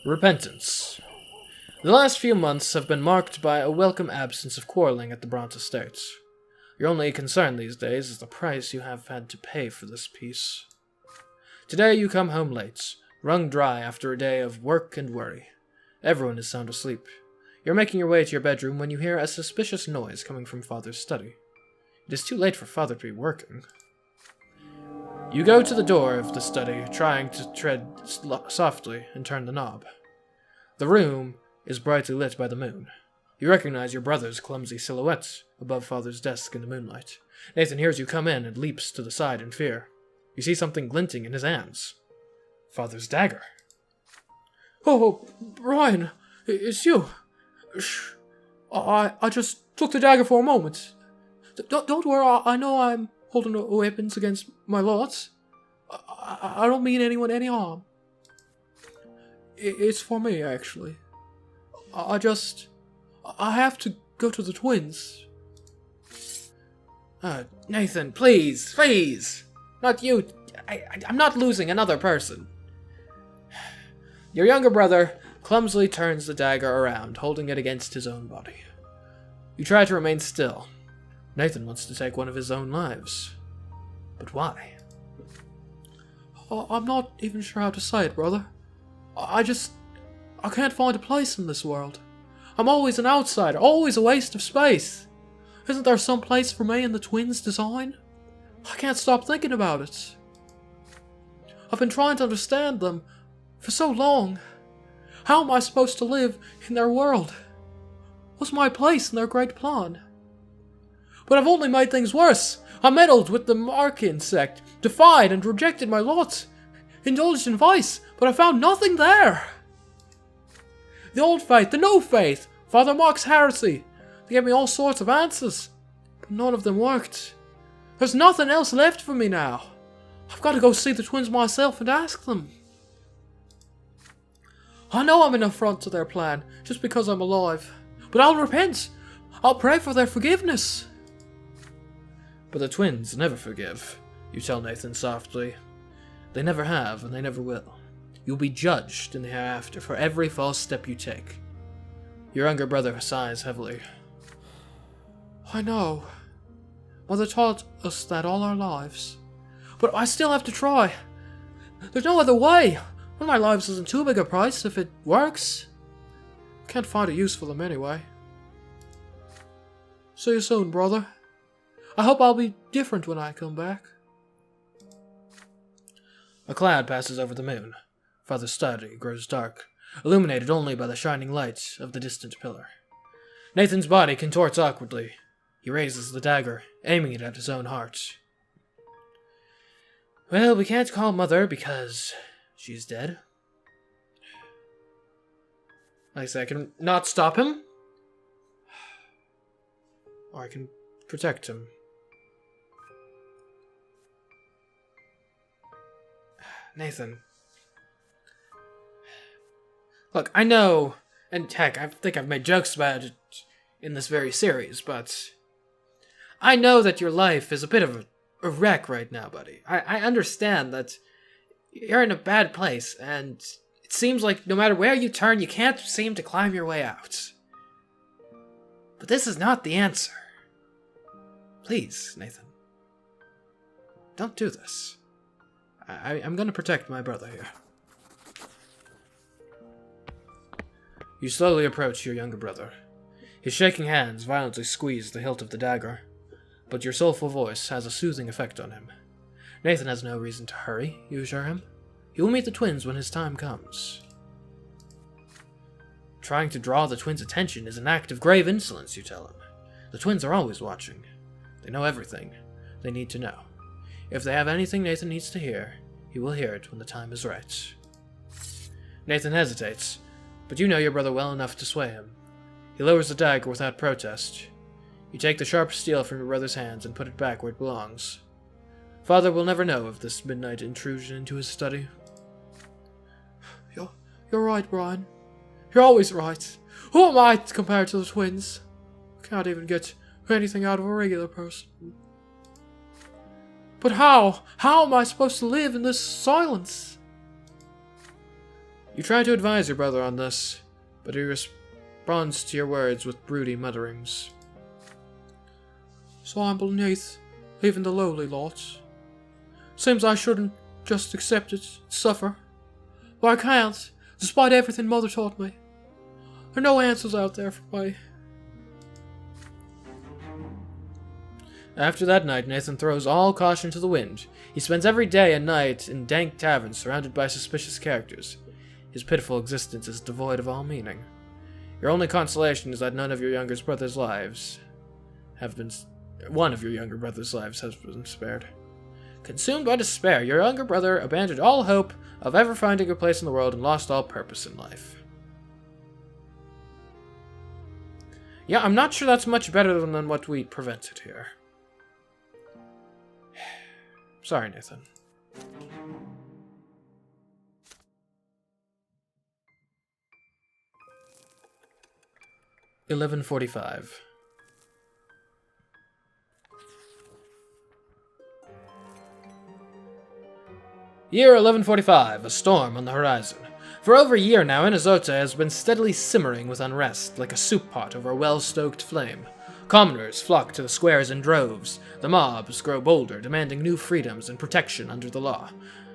Repentance. The last few months have been marked by a welcome absence of quarreling at the Brante estate. Your only concern these days is the price you have had to pay for this peace. Today you come home late, wrung dry after a day of work and worry. Everyone is sound asleep. You're making your way to your bedroom when you hear a suspicious noise coming from Father's study. It is too late for Father to be working. You go to the door of the study, trying to tread softly and turn the knob. The room is brightly lit by the moon. You recognize your brother's clumsy silhouette above Father's desk in the moonlight. Nathan hears you come in and leaps to the side in fear. You see something glinting in his hands. Father's dagger. Oh, Brian, it's you. Shh. I just took the dagger for a moment. Don't worry, I know I'm holding weapons against my lords. I don't mean anyone any harm. It's for me, actually. I have to go to the twins. Nathan, please. Not you. I'm not losing another person. Your younger brother clumsily turns the dagger around, holding it against his own body. You try to remain still. Nathan wants to take one of his own lives. But why? I'm not even sure how to say it, brother. I can't find a place in this world. I'm always an outsider, always a waste of space. Isn't there some place for me in the twins' design? I can't stop thinking about it. I've been trying to understand them for so long. How am I supposed to live in their world? What's my place in their great plan? But I've only made things worse. I meddled with the mark insect, defied and rejected my lot, indulged in vice, but I found nothing there. The old faith, the new faith, Father Mark's heresy. They gave me all sorts of answers, but none of them worked. There's nothing else left for me now. I've got to go see the twins myself and ask them. I know I'm an affront to their plan, just because I'm alive, but I'll repent. I'll pray for their forgiveness. But the twins never forgive, you tell Nathan softly. They never have, and they never will. You'll be judged in the hereafter for every false step you take. Your younger brother sighs heavily. I know. Mother taught us that all our lives. But I still have to try. There's no other way. One of my lives isn't too big a price if it works. Can't find a use for them anyway. See you soon, brother. I hope I'll be different when I come back. A cloud passes over the moon. Father's study grows dark, illuminated only by the shining light of the distant pillar. Nathan's body contorts awkwardly. He raises the dagger, aiming it at his own heart. Well, we can't call Mother because she's dead. Like I said, I can not stop him. Or I can protect him. Nathan. Look, I know, and heck, I think I've made jokes about it in this very series, but I know that your life is a bit of a wreck right now, buddy. I understand that you're in a bad place, and it seems like no matter where you turn, you can't seem to climb your way out. But this is not the answer. Please, Nathan. Don't do this. I'm going to protect my brother here. You slowly approach your younger brother. His shaking hands violently squeeze the hilt of the dagger, but your soulful voice has a soothing effect on him. Nathan has no reason to hurry, you assure him. He will meet the twins when his time comes. Trying to draw the twins' attention is an act of grave insolence, you tell him. The twins are always watching. They know everything they need to know. If they have anything Nathan needs to hear, he will hear it when the time is right. Nathan hesitates, but you know your brother well enough to sway him. He lowers the dagger without protest. You take the sharp steel from your brother's hands and put it back where it belongs. Father will never know of this midnight intrusion into his study. You're right, Brian. You're always right. Who am I compared to the twins? Can't even get anything out of a regular person. But how? How am I supposed to live in this silence? You try to advise your brother on this, but he responds to your words with broody mutterings. So I'm beneath even the lowly lot. Seems I shouldn't just accept it, suffer. But I can't, despite everything Mother taught me. There are no answers out there for me. After that night, Nathan throws all caution to the wind. He spends every day and night in dank taverns surrounded by suspicious characters. His pitiful existence is devoid of all meaning. Your only consolation is that one of your younger brother's lives has been spared. Consumed by despair, your younger brother abandoned all hope of ever finding a place in the world and lost all purpose in life. Yeah, I'm not sure that's much better than what we prevented here. Sorry, Nathan. $11:45. Year 1145, a storm on the horizon. For over a year now, Inazote has been steadily simmering with unrest, like a soup pot over a well-stoked flame. Commoners flock to the squares in droves. The mobs grow bolder, demanding new freedoms and protection under the law.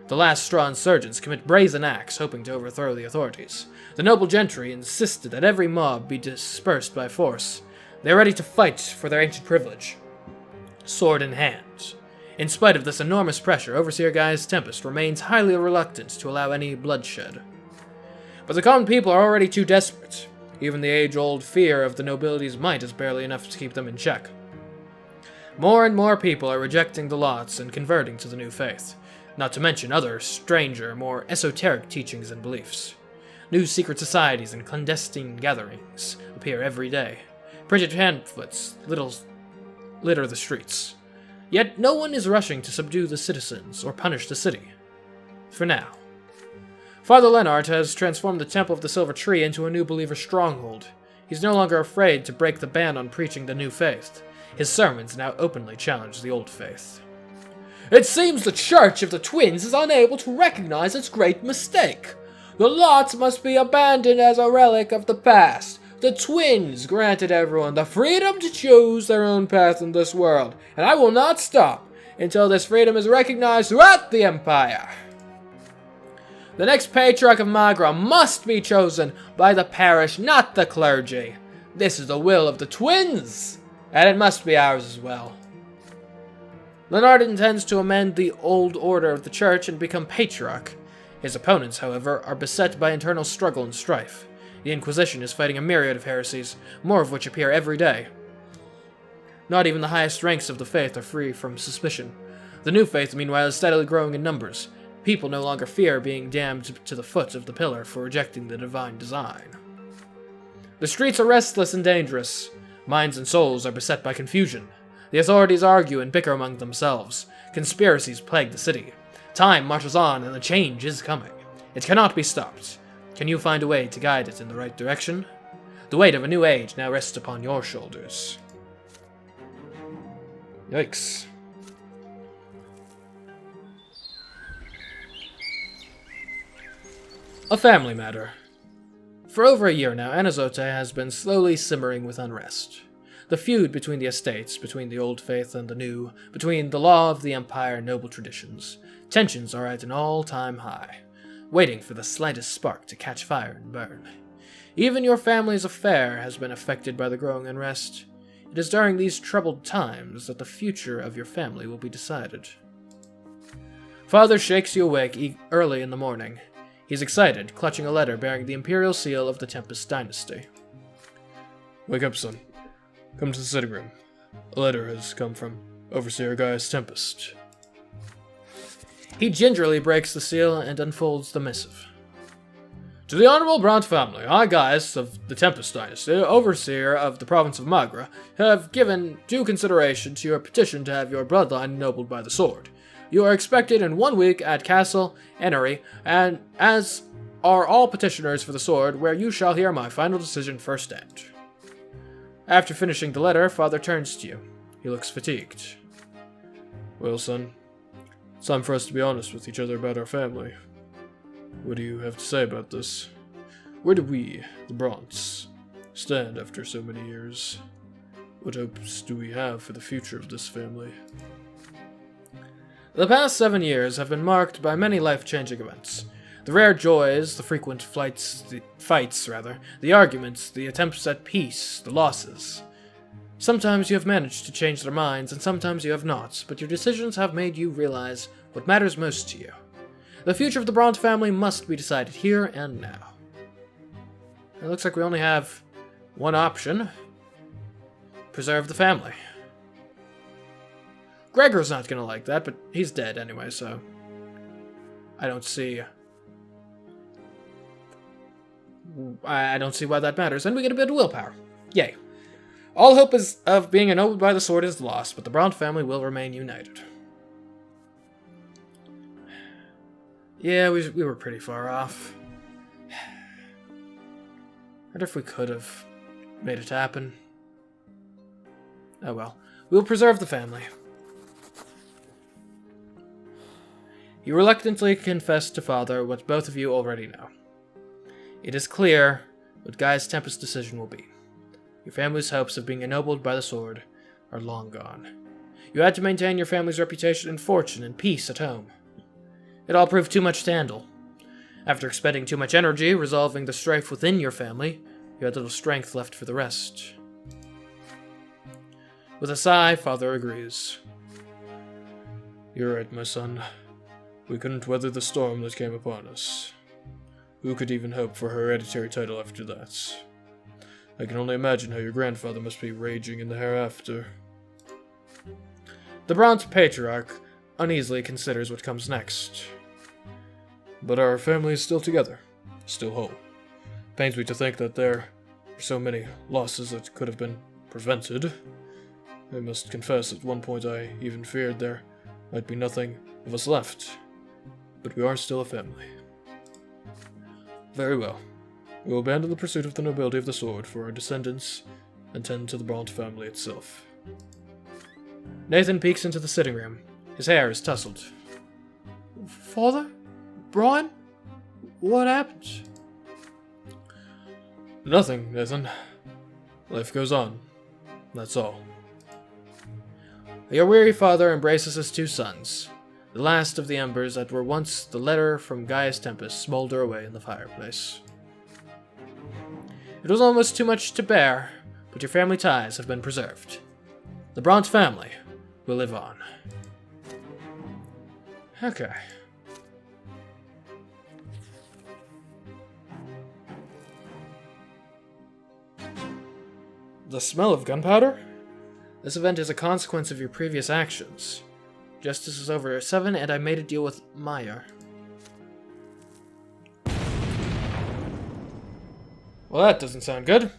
The last-straw insurgents commit brazen acts, hoping to overthrow the authorities. The noble gentry insisted that every mob be dispersed by force. They are ready to fight for their ancient privilege, sword in hand. In spite of this enormous pressure, Overseer Gaius Tempest remains highly reluctant to allow any bloodshed. But the common people are already too desperate. Even the age-old fear of the nobility's might is barely enough to keep them in check. More and more people are rejecting the lots and converting to the new faith, not to mention other, stranger, more esoteric teachings and beliefs. New secret societies and clandestine gatherings appear every day. Printed pamphlets litter the streets. Yet no one is rushing to subdue the citizens or punish the city. For now. Father Leonard has transformed the Temple of the Silver Tree into a new believer stronghold. He's no longer afraid to break the ban on preaching the new faith. His sermons now openly challenge the old faith. It seems the Church of the Twins is unable to recognize its great mistake. The lots must be abandoned as a relic of the past. The Twins granted everyone the freedom to choose their own path in this world, and I will not stop until this freedom is recognized throughout the Empire. The next patriarch of Magra must be chosen by the parish, not the clergy. This is the will of the Twins, and it must be ours as well. Leonard intends to amend the old order of the church and become patriarch. His opponents, however, are beset by internal struggle and strife. The Inquisition is fighting a myriad of heresies, more of which appear every day. Not even the highest ranks of the faith are free from suspicion. The new faith, meanwhile, is steadily growing in numbers. People no longer fear being damned to the foot of the pillar for rejecting the divine design. The streets are restless and dangerous. Minds and souls are beset by confusion. The authorities argue and bicker among themselves. Conspiracies plague the city. Time marches on and the change is coming. It cannot be stopped. Can you find a way to guide it in the right direction? The weight of a new age now rests upon your shoulders. Yikes. A family matter. For over a year now, Inazote has been slowly simmering with unrest. The feud between the estates, between the old faith and the new, between the law of the empire and noble traditions. Tensions are at an all-time high, waiting for the slightest spark to catch fire and burn. Even your family's affair has been affected by the growing unrest. It is during these troubled times that the future of your family will be decided. Father shakes you awake early in the morning. He's excited, clutching a letter bearing the imperial seal of the Tempest dynasty. Wake up, son. Come to the sitting room. A letter has come from Overseer Gaius Tempest. He gingerly breaks the seal and unfolds the missive. To the Honorable Brante family, I, Gaius of the Tempest dynasty, Overseer of the province of Magra, have given due consideration to your petition to have your bloodline ennobled by the sword. You are expected in 1 week at Castle Enery, and as are all petitioners for the sword, where you shall hear my final decision firsthand. After finishing the letter, Father turns to you. He looks fatigued. Well, son, it's time for us to be honest with each other about our family. What do you have to say about this? Where do we, the Brontes, stand after so many years? What hopes do we have for the future of this family? The past 7 years have been marked by many life-changing events. The rare joys, the frequent fights, the arguments, the attempts at peace, the losses. Sometimes you have managed to change their minds, and sometimes you have not, but your decisions have made you realize what matters most to you. The future of the Bronte family must be decided here and now. It looks like we only have one option. Preserve the family. Gregor's not gonna like that, but he's dead anyway, so I don't see why that matters. And we get a bit of willpower. Yay. All hope of being ennobled by the sword is lost, but the Bronte family will remain united. Yeah, we were pretty far off. I wonder if we could have made it happen. Oh well. We'll preserve the family. You reluctantly confess to Father what both of you already know. It is clear what Gaius Tempest's decision will be. Your family's hopes of being ennobled by the sword are long gone. You had to maintain your family's reputation and fortune and peace at home. It all proved too much to handle. After expending too much energy resolving the strife within your family, you had little strength left for the rest. With a sigh, Father agrees. You're right, my son. We couldn't weather the storm that came upon us. Who could even hope for a hereditary title after that? I can only imagine how your grandfather must be raging in the hereafter. The Bronte patriarch uneasily considers what comes next. But our family is still together, still whole. Pains me to think that there are so many losses that could have been prevented. I must confess, at one point I even feared there might be nothing of us left. But we are still a family. Very well. We will abandon the pursuit of the nobility of the sword for our descendants and tend to the Brante family itself. Nathan peeks into the sitting room. His hair is tousled. Father? Brian? What happened? Nothing, Nathan. Life goes on. That's all. Your weary father embraces his two sons. The last of the embers that were once the letter from Gaius Tempest smolder away in the fireplace. It was almost too much to bear, but your family ties have been preserved. The Bronte family will live on. Okay. The smell of gunpowder? This event is a consequence of your previous actions. Justice is over 7, and I made a deal with Meyer. Well, that doesn't sound good.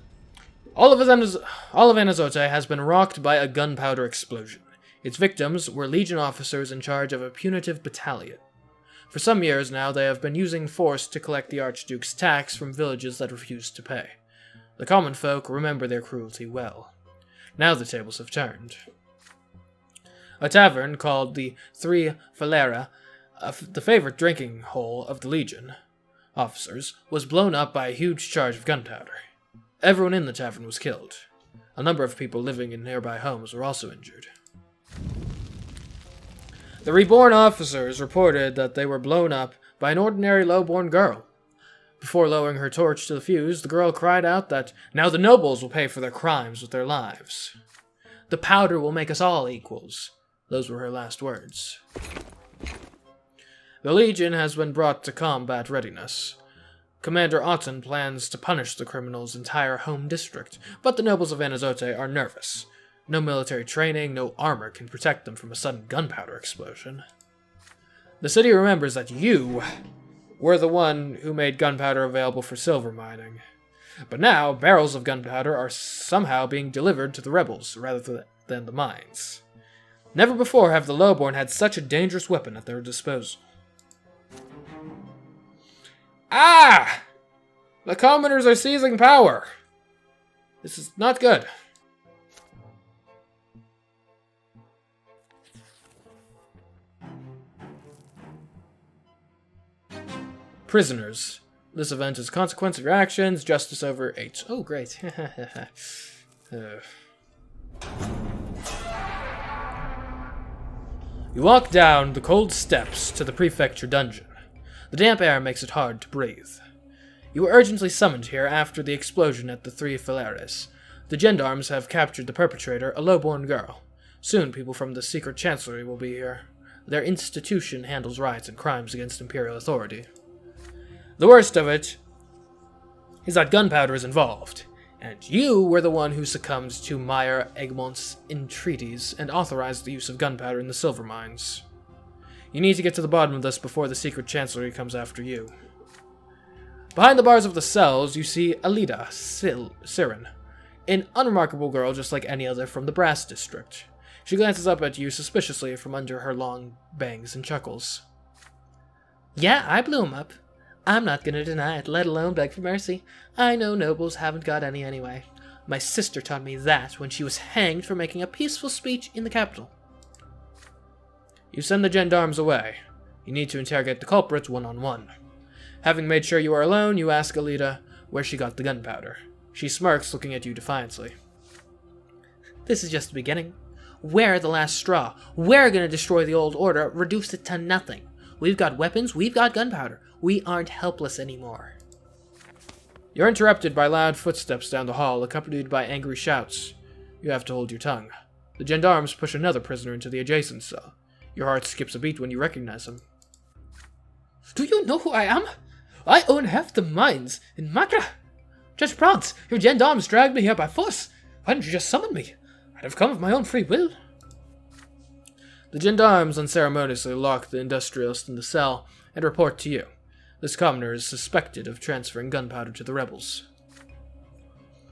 All of Anazote has been rocked by a gunpowder explosion. Its victims were Legion officers in charge of a punitive battalion. For some years now, they have been using force to collect the Archduke's tax from villages that refused to pay. The common folk remember their cruelty well. Now the tables have turned. A tavern called the Three Falera, the favorite drinking hole of the Legion officers, was blown up by a huge charge of gunpowder. Everyone in the tavern was killed. A number of people living in nearby homes were also injured. The reborn officers reported that they were blown up by an ordinary low-born girl. Before lowering her torch to the fuse, the girl cried out that now the nobles will pay for their crimes with their lives. The powder will make us all equals. Those were her last words. The Legion has been brought to combat readiness. Commander Otten plans to punish the criminal's entire home district, but the nobles of Anazote are nervous. No military training, no armor can protect them from a sudden gunpowder explosion. The city remembers that you were the one who made gunpowder available for silver mining. But now, barrels of gunpowder are somehow being delivered to the rebels rather than the mines. Never before have the lowborn had such a dangerous weapon at their disposal. Ah! The commoners are seizing power! This is not good. Prisoners. This event is a consequence of your actions. Justice over 8. Oh, great. You walk down the cold steps to the prefecture dungeon. The damp air makes it hard to breathe. You were urgently summoned here after the explosion at the Three Filares. The gendarmes have captured the perpetrator, a low-born girl. Soon people from the secret chancellery will be here. Their institution handles riots and crimes against imperial authority. The worst of it is that gunpowder is involved, and you were the one who succumbed to Meyer Egmont's entreaties and authorized the use of gunpowder in the silver mines. You need to get to the bottom of this before the secret chancellery comes after you. Behind the bars of the cells, you see Alida Siren, an unremarkable girl just like any other from the brass district. She glances up at you suspiciously from under her long bangs and chuckles. Yeah, I blew him up. I'm not gonna deny it, let alone beg for mercy. I know nobles haven't got any anyway. My sister taught me that when she was hanged for making a peaceful speech in the capital. You send the gendarmes away. You need to interrogate the culprit one-on-one. Having made sure you are alone, you ask Alida where she got the gunpowder. She smirks, looking at you defiantly. This is just the beginning. We're the last straw. We're gonna destroy the old order, reduce it to nothing. We've got weapons, we've got gunpowder. We aren't helpless anymore. You're interrupted by loud footsteps down the hall, accompanied by angry shouts. You have to hold your tongue. The gendarmes push another prisoner into the adjacent cell. Your heart skips a beat when you recognize him. Do you know who I am? I own half the mines in Magra. Judge Brante, your gendarmes dragged me here by force. Why didn't you just summon me? I'd have come of my own free will. The gendarmes unceremoniously lock the industrialist in the cell and report to you. This commoner is suspected of transferring gunpowder to the rebels.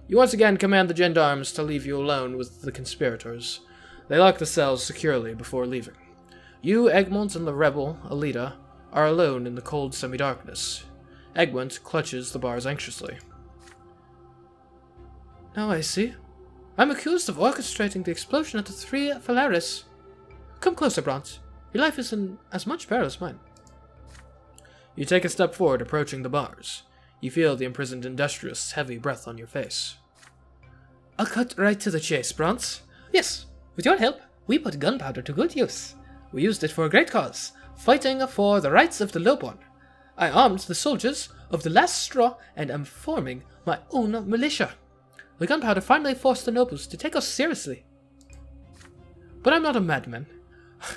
You once again command the gendarmes to leave you alone with the conspirators. They lock the cells securely before leaving. You, Egmont, and the rebel, Alida, are alone in the cold semi-darkness. Egmont clutches the bars anxiously. Now I see. I'm accused of orchestrating the explosion at the Three Filares. Come closer, Brante. Your life is in as much peril as mine. You take a step forward, approaching the bars. You feel the imprisoned industrialist's heavy breath on your face. I'll cut right to the chase, Brante. Yes, with your help, we put gunpowder to good use. We used it for a great cause, fighting for the rights of the lowborn. I armed the soldiers of the last straw and am forming my own militia. The gunpowder finally forced the nobles to take us seriously. But I'm not a madman.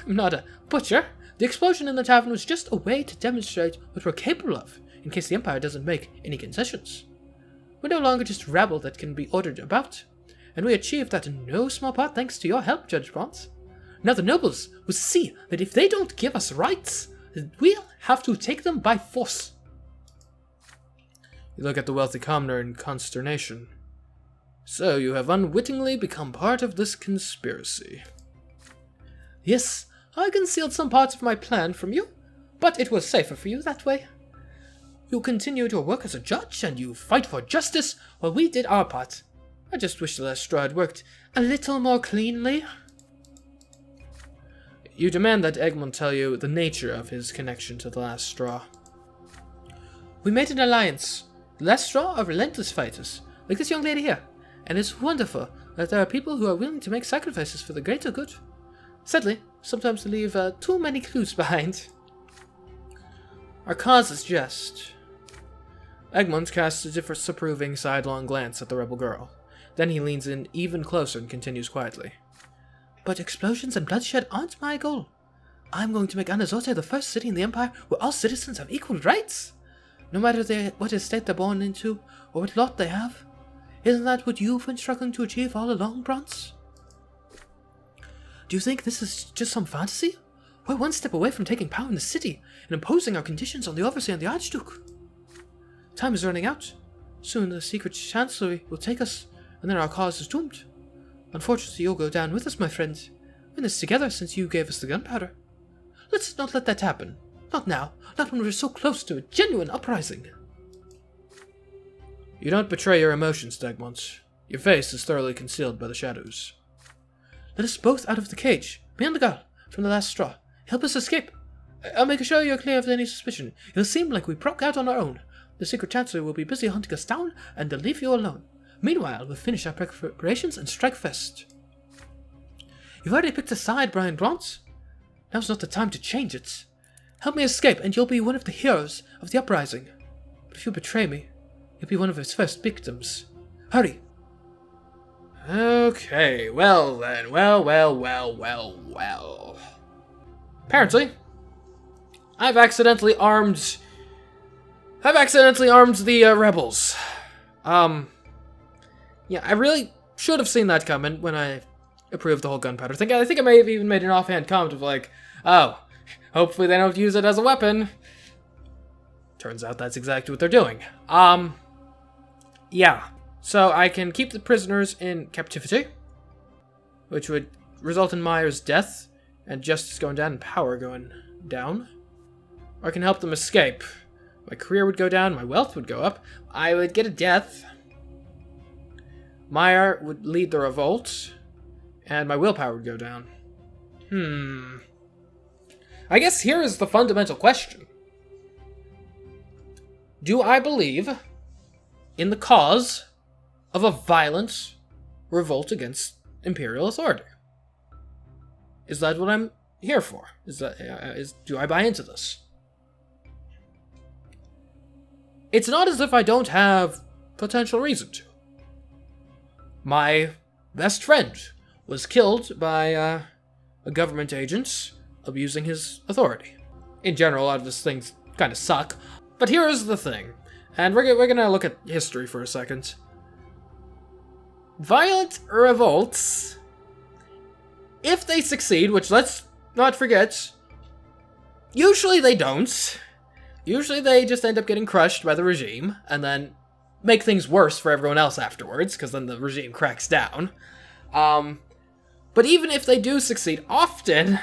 I'm not a butcher. The explosion in the tavern was just a way to demonstrate what we're capable of, in case the Empire doesn't make any concessions. We're no longer just rabble that can be ordered about, and we achieved that in no small part thanks to your help, Judge Brante. Now the nobles will see that if they don't give us rights, we'll have to take them by force. You look at the wealthy commoner in consternation. So you have unwittingly become part of this conspiracy. Yes, I concealed some parts of my plan from you, but it was safer for you that way. You continued your work as a judge, and you fight for justice, while we did our part. I just wish the last straw had worked a little more cleanly. You demand that Egmont tell you the nature of his connection to the last straw. We made an alliance. The last straw are relentless fighters, like this young lady here, and it's wonderful that there are people who are willing to make sacrifices for the greater good. Sadly, sometimes they leave too many clues behind. Our cause is just. Egmont casts a disapproving sidelong glance at the rebel girl. Then he leans in even closer and continues quietly. But explosions and bloodshed aren't my goal. I'm going to make Anazote the first city in the Empire where all citizens have equal rights, no matter what estate they're born into or what lot they have. Isn't that what you've been struggling to achieve all along, Brante? Do you think this is just some fantasy? We're one step away from taking power in the city and imposing our conditions on the Overseer and the Archduke. Time is running out. Soon the secret chancellery will take us, and then our cause is doomed. Unfortunately, you'll go down with us, my friend. We're in this together since you gave us the gunpowder. Let's not let that happen. Not now. Not when we're so close to a genuine uprising. You don't betray your emotions, Egmont. Your face is thoroughly concealed by the shadows. Let us both out of the cage, me and the girl, from the last straw. Help us escape. I'll make sure you're clear of any suspicion. It'll seem like we broke out on our own. The Secret Chancellor will be busy hunting us down, and they'll leave you alone. Meanwhile, we'll finish our preparations and strike first. You've already picked a side, Brian Brante. Now's not the time to change it. Help me escape, and you'll be one of the heroes of the uprising. But if you betray me, you'll be one of its first victims. Hurry! Okay, well then. Well. Apparently, I've accidentally armed the rebels. Yeah, I really should have seen that coming when I approved the whole gunpowder thing. I think I may have even made an offhand comment of like, oh, hopefully they don't use it as a weapon. Turns out that's exactly what they're doing. Yeah. So I can keep the prisoners in captivity, which would result in Myers' death and justice going down and power going down. Or I can help them escape. My career would go down, my wealth would go up, I would get a death. Meyer would lead the revolt, and my willpower would go down. I guess here is the fundamental question. Do I believe in the cause of a violent revolt against imperial authority? Is that what I'm here for? Do I buy into this? It's not as if I don't have potential reason to. My best friend was killed by a government agent abusing his authority. In general, a lot of these things kind of suck. But here is the thing, and we're gonna look at history for a second. Violent revolts, if they succeed, which let's not forget, usually they don't. Usually they just end up getting crushed by the regime, and then make things worse for everyone else afterwards, because then the regime cracks down. But even if they do succeed, often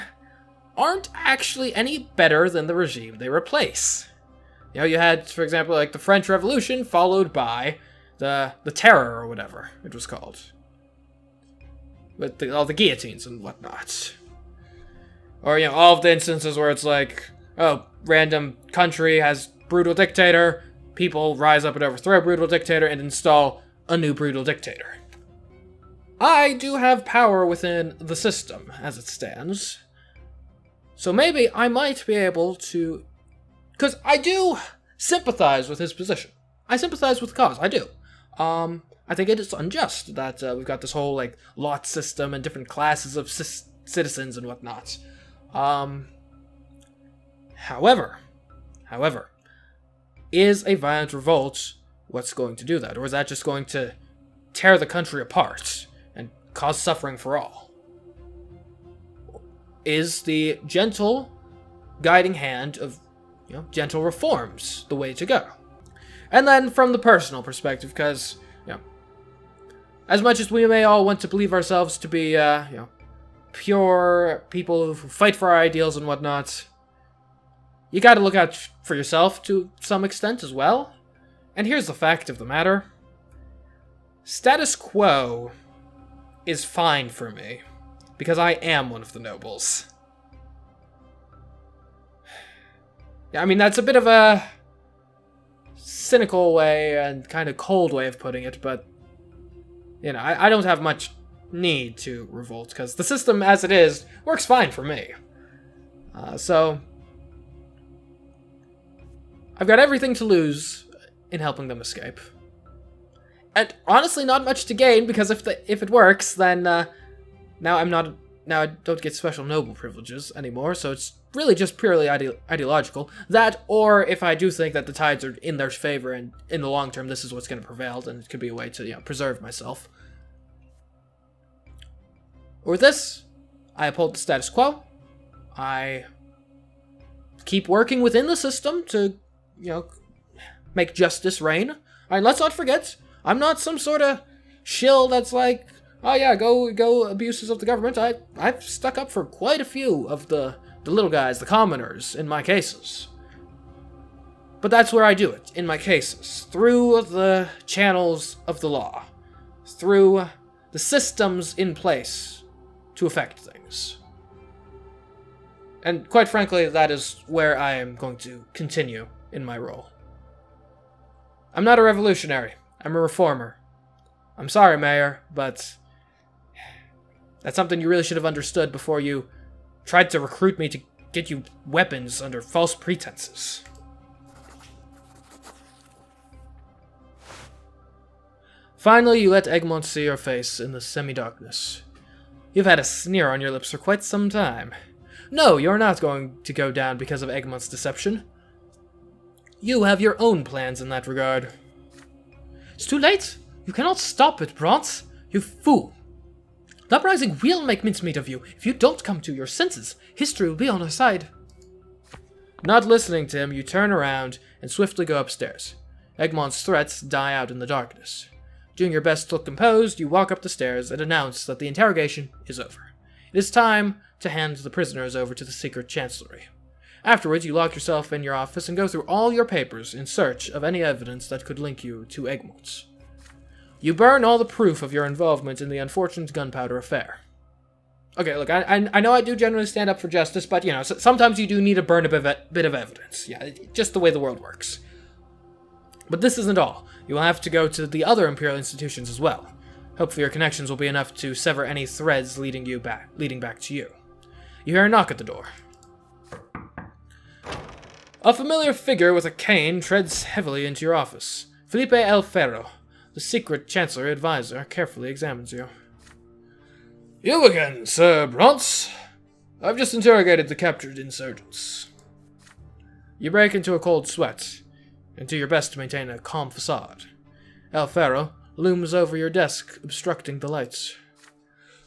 aren't actually any better than the regime they replace. You know, you had, for example, like the French Revolution, followed by the Terror, or whatever it was called. With all the guillotines and whatnot. Or, you know, all of the instances where it's like, oh, random country has brutal dictator, people rise up and overthrow brutal dictator and install a new brutal dictator. I do have power within the system, as it stands. So maybe I might be able to... Because I do sympathize with his position. I sympathize with the cause, I do. I think it is unjust that we've got this whole, like, lot system and different classes of citizens and whatnot. However, is a violent revolt what's going to do that? Or is that just going to tear the country apart and cause suffering for all? Is the gentle guiding hand of, you know, gentle reforms the way to go? And then from the personal perspective, because, you know, as much as we may all want to believe ourselves to be, you know, pure people who fight for our ideals and whatnot, you gotta look out for yourself to some extent as well. And here's the fact of the matter. Status quo is fine for me, because I am one of the nobles. Yeah, I mean, that's a bit of a cynical way and kind of cold way of putting it, but, you know, I don't have much need to revolt, because the system as it is works fine for me. So I've got everything to lose in helping them escape. And honestly, not much to gain, because if it works, then now I don't get special noble privileges anymore, so it's really just purely ideological. That, or if I do think that the tides are in their favor, and in the long term this is what's going to prevail, then it could be a way to, you know, preserve myself. With this, I uphold the status quo. I keep working within the system to, you know, make justice reign. And let's not forget, I'm not some sort of shill that's like, oh yeah, go abuses of the government. I've stuck up for quite a few of the little guys, the commoners, in my cases. But that's where I do it, in my cases. Through the channels of the law. Through the systems in place to affect things. And quite frankly, that is where I am going to continue in my role. I'm not a revolutionary. I'm a reformer. I'm sorry, Mayor, but that's something you really should have understood before you tried to recruit me to get you weapons under false pretenses. Finally, you let Egmont see your face in the semi-darkness. You've had a sneer on your lips for quite some time. No, you're not going to go down because of Egmont's deception. You have your own plans in that regard. It's too late. You cannot stop it, Brante. You fool. The uprising will make mincemeat of you. If you don't come to your senses, history will be on our side. Not listening to him, you turn around and swiftly go upstairs. Egmont's threats die out in the darkness. Doing your best to look composed, you walk up the stairs and announce that the interrogation is over. It is time to hand the prisoners over to the secret chancellery. Afterwards, you lock yourself in your office and go through all your papers in search of any evidence that could link you to Egmont. You burn all the proof of your involvement in the unfortunate gunpowder affair. Okay, look, I know I do generally stand up for justice, but, sometimes you do need to burn a bit of evidence. Yeah, just the way the world works. But this isn't all. You will have to go to the other Imperial institutions as well. Hopefully your connections will be enough to sever any threads leading back to you. You hear a knock at the door. A familiar figure with a cane treads heavily into your office. Felipe El Ferro, the secret chancellery advisor, carefully examines you. You again, Sir Brante. I've just interrogated the captured insurgents. You break into a cold sweat, and do your best to maintain a calm facade. El Ferro looms over your desk, obstructing the lights.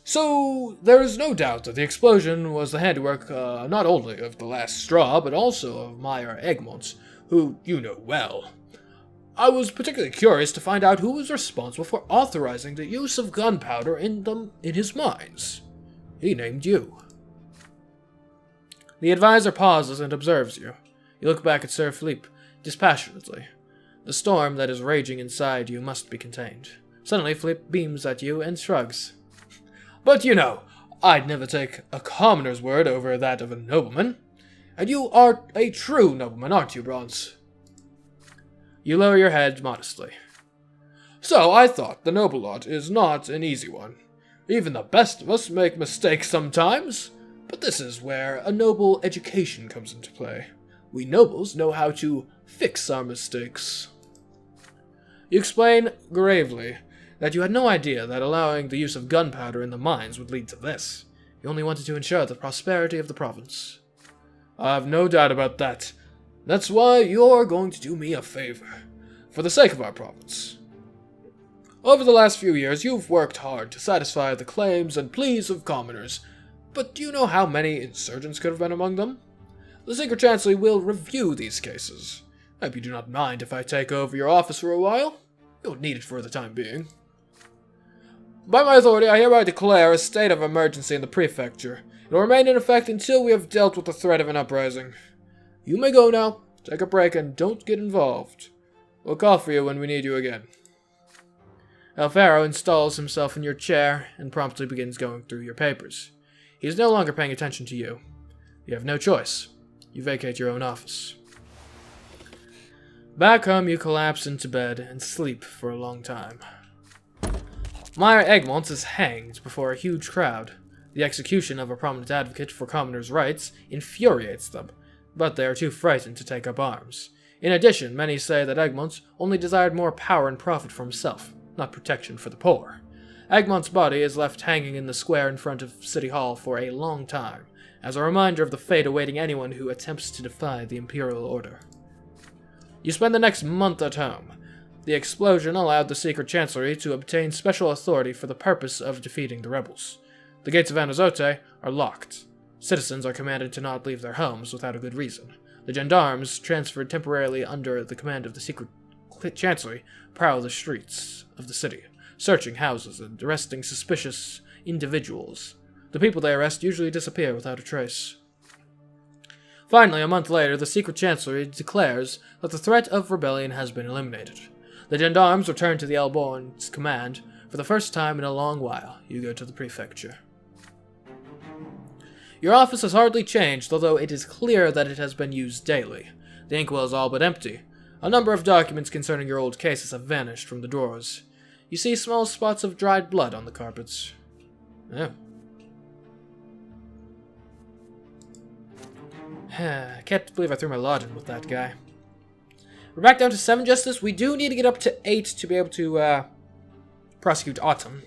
So, there is no doubt that the explosion was the handiwork not only of the last straw, but also of Mayor Egmont, who you know well. I was particularly curious to find out who was responsible for authorizing the use of gunpowder in his mines. He named you. The advisor pauses and observes you. You look back at Sir Philippe, dispassionately. The storm that is raging inside you must be contained. Suddenly, Philippe beams at you and shrugs. But I'd never take a commoner's word over that of a nobleman. And you are a true nobleman, aren't you, Brante? You lower your head modestly. So I thought the noble lot is not an easy one. Even the best of us make mistakes sometimes. But this is where a noble education comes into play. We nobles know how to fix our mistakes. You explain gravely that you had no idea that allowing the use of gunpowder in the mines would lead to this. You only wanted to ensure the prosperity of the province. I've no doubt about that. That's why you're going to do me a favor, for the sake of our province. Over the last few years, you've worked hard to satisfy the claims and pleas of commoners, but do you know how many insurgents could have been among them? The Secret Chancellery will review these cases. I hope you do not mind if I take over your office for a while. You'll need it for the time being. By my authority, I hereby declare a state of emergency in the prefecture. It will remain in effect until we have dealt with the threat of an uprising. You may go now, take a break, and don't get involved. We'll call for you when we need you again. El Ferro installs himself in your chair and promptly begins going through your papers. He is no longer paying attention to you. You have no choice. You vacate your own office. Back home, you collapse into bed and sleep for a long time. Mayor Egmont is hanged before a huge crowd. The execution of a prominent advocate for commoners' rights infuriates them, but they are too frightened to take up arms. In addition, many say that Egmont only desired more power and profit for himself, not protection for the poor. Egmont's body is left hanging in the square in front of City Hall for a long time, as a reminder of the fate awaiting anyone who attempts to defy the imperial order. You spend the next month at home. The explosion allowed the Secret Chancellery to obtain special authority for the purpose of defeating the rebels. The gates of Anazote are locked. Citizens are commanded to not leave their homes without a good reason. The gendarmes, transferred temporarily under the command of the Secret Chancellery, prowl the streets of the city, searching houses and arresting suspicious individuals. The people they arrest usually disappear without a trace. Finally, a month later, the Secret Chancellery declares that the threat of rebellion has been eliminated. The gendarmes return to the Elborn's command. For the first time in a long while, you go to the prefecture. Your office has hardly changed, although it is clear that it has been used daily. The inkwell is all but empty. A number of documents concerning your old cases have vanished from the drawers. You see small spots of dried blood on the carpets. Oh. I can't believe I threw my lot in with that guy. We're back down to 7 justice. We do need to get up to 8 to be able to prosecute Autumn.